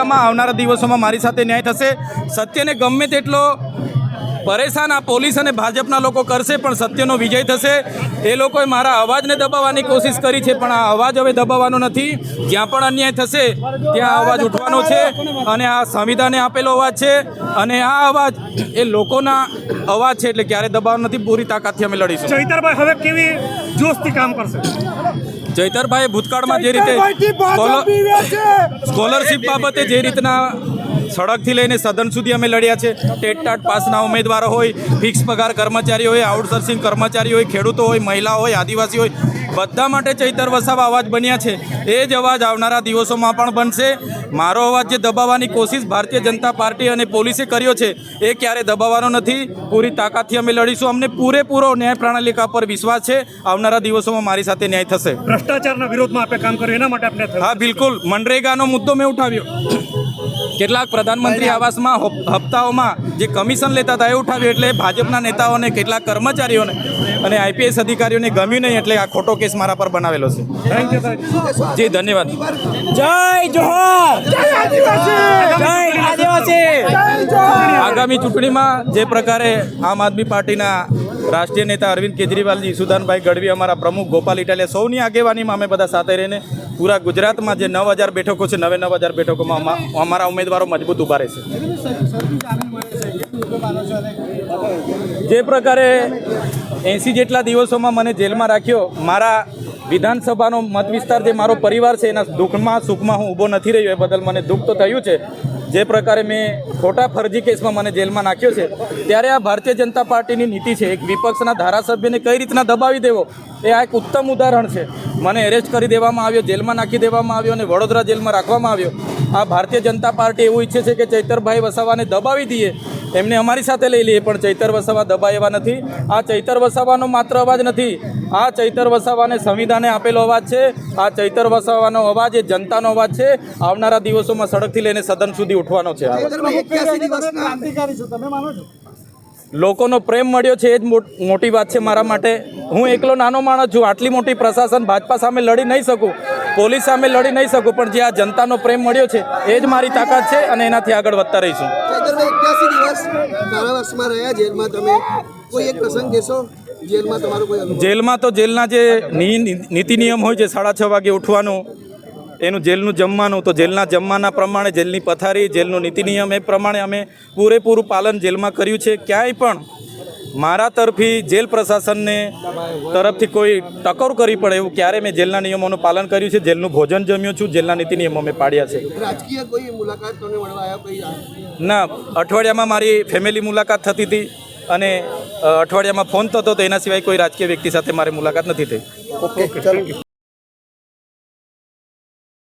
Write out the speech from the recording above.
આવનારા દિવસોમાં મારી સાથે ન્યાય થશે। સત્યને ગમે તેટલો પરેશાન આ પોલીસ અને ભાજપના લોકો કરશે પણ સત્યનો વિજય થશે। એ લોકોએ મારા અવાજને દબાવવાની કોશિશ કરી છે પણ આ અવાજ હવે દબાવવાનો નથી। જ્યાં પણ અન્યાય થશે ત્યાં અવાજ ઉઠવાનો છે અને આ સંવિધાને આપેલો અવાજ છે અને આ અવાજ એ લોકોના અવાજ છે એટલે ક્યારે દબાવવાનો નથી। પૂરી તાકાતથી અમે લડીશું। ચૈતરભાઈ હવે કેવી જોશથી કામ કરશે? ચૈતરભાઈ ભૂતકાળમાં જે રીતે સ્કોલરશિપ બાબતે જે રીતના સડકથી લઈને સદન સુધી અમે લડ્યા છે, ટેટ પાસના ઉમેદવારો હોય, ફિક્સ પગાર કર્મચારી હોય, આઉટસોર્સિંગ કર્મચારી હોય, ખેડૂતો હોય, મહિલાઓ હોય, આદિવાસી હોય, બધા માટે ચૈતર વસાવા અવાજ બન્યા છે। એ જ અવાજ આવનારા દિવસોમાં પણ બનશે। મારો અવાજ જે દબાવવાની કોશિશ ભારતીય જનતા પાર્ટી અને પોલીસે કર્યો છે એ ક્યારે દબાવવાનો નથી। પૂરી તાકાતથી અમે લડીશું। અમને પૂરેપૂરો ન્યાય પ્રણાલિકા પર વિશ્વાસ છે। આવનારા દિવસોમાં મારી સાથે ન્યાય થશે। ભ્રષ્ટાચારના વિરોધમાં આપણે કામ કર્યું, એના માટે આપણે હા બિલકુલ, મનરેગાનો મુદ્દો મેં ઉઠાવ્યો। કેટલાક પ્રધાનમંત્રી આવાસમાં હપ્તાઓમાં જે કમિશન લેતા હતા એ ઉઠાવ્યું એટલે ભાજપના નેતાઓને, કેટલાક કર્મચારીઓને અને આઈપીએસ અધિકારીઓને ગમ્યું નહીં એટલે આ ખોટો કેસ મારા પર બનાવેલો છે। જી ધન્યવાદ। જય જોહર, જય આદિવાસી। આગામી ચૂંટણીમાં જે પ્રકારે આમ આદમી પાર્ટીના રાષ્ટ્રીય નેતા અરવિંદ કેજરીવાલજી, સુદાનભાઈ ગઢવી, અમારા પ્રમુખ ગોપાલ ઇટાલિયા, સૌની આગેવાનીમાં અમે બધા સાથે રહીને પૂરા ગુજરાતમાં જે 9000 બેઠકો છે, 9000 બેઠકોમાં અમારા ઉમેદવારો મજબૂત ઊભા રહેશે। જે પ્રકારે 80 જેટલા દિવસોમાં મને જેલમાં રાખ્યો, મારા વિધાનસભાનો મત વિસ્તાર જે મારો પરિવાર છે એના દુઃખમાં સુખમાં હું ઊભો નથી રહ્યો, એ બદલ મને દુઃખ તો થયું છે। જે પ્રકારે મેં ખોટા ફરજી કેસમાં મને જેલમાં નાખ્યો છે ત્યારે આ ભારતીય જનતા પાર્ટીની નીતિ છે। એક વિપક્ષના ધારાસભ્યને કઈ રીતના દબાવી દેવો એ આ એક ઉત્તમ ઉદાહરણ છે। મને એરેસ્ટ કરી દેવામાં આવ્યો, જેલમાં નાખી દેવામાં આવ્યો અને વડોદરા જેલમાં રાખવામાં આવ્યો। આ ભારતીય જનતા પાર્ટી એવું ઈચ્છે છે કે ચૈતરભાઈ વસાવાને દબાવી દઈએ, એમને અમારી સાથે લઈ લઈએ, પણ ચૈતર વસાવા દબાય એવા નથી। આ ચૈતર વસાવાનો માત્ર અવાજ નથી, આ ચૈતર વસાવાને સંવિધાને આપેલો અવાજ છે। આ ચૈતર વસાવાનો અવાજ એ જનતાનો અવાજ છે। આવનારા દિવસોમાં સડકથી લઈને સદન સુધી ઉઠવાનો છે। લોકોનો પ્રેમ મળ્યો છે એ જ મોટી વાત છે મારા માટે। હું એકલો નાનો માણસ છું, આટલી મોટી પ્રશાસન ભાજપા સામે લડી નહીં શકું, પોલીસ સામે લડી નહીં શકું, પણ જે આ જનતાનો પ્રેમ મળ્યો છે એ જ મારી તાકાત છે અને એનાથી આગળ વધતા રહીશું। જેલમાં તો જેલના જે નીતિ નિયમ હોય છે, 6:30 વાગે ઉઠવાનું, એનું જેલનું જમવાનું, તો જેલના જમવાના પ્રમાણે, જેલની પથારી, જેલનું નીતિ નિયમ એ પ્રમાણે અમે પૂરેપૂરું પાલન જેલમાં કર્યું છે। ક્યાંય પણ મારા તરફી જેલ પ્રશાસનને તરફથી કોઈ ટકોર કરવી પડે એવું ક્યારે મેં જેલના નિયમોનું પાલન કર્યું છે। જેલનું ભોજન જમ્યો છું, જેલના નીતિ નિયમો મેં પાડ્યા છે। રાજકીય કોઈ મુલાકાત તમને મળવા આવ્યા? ના, અઠવાડિયામાં મારી ફેમિલી મુલાકાત થતી હતી અને અઠવાડિયામાં ફોન થતો તો, એના સિવાય કોઈ રાજકીય વ્યક્તિ સાથે મારી મુલાકાત નથી થઈ। ઓકે, ચાલો।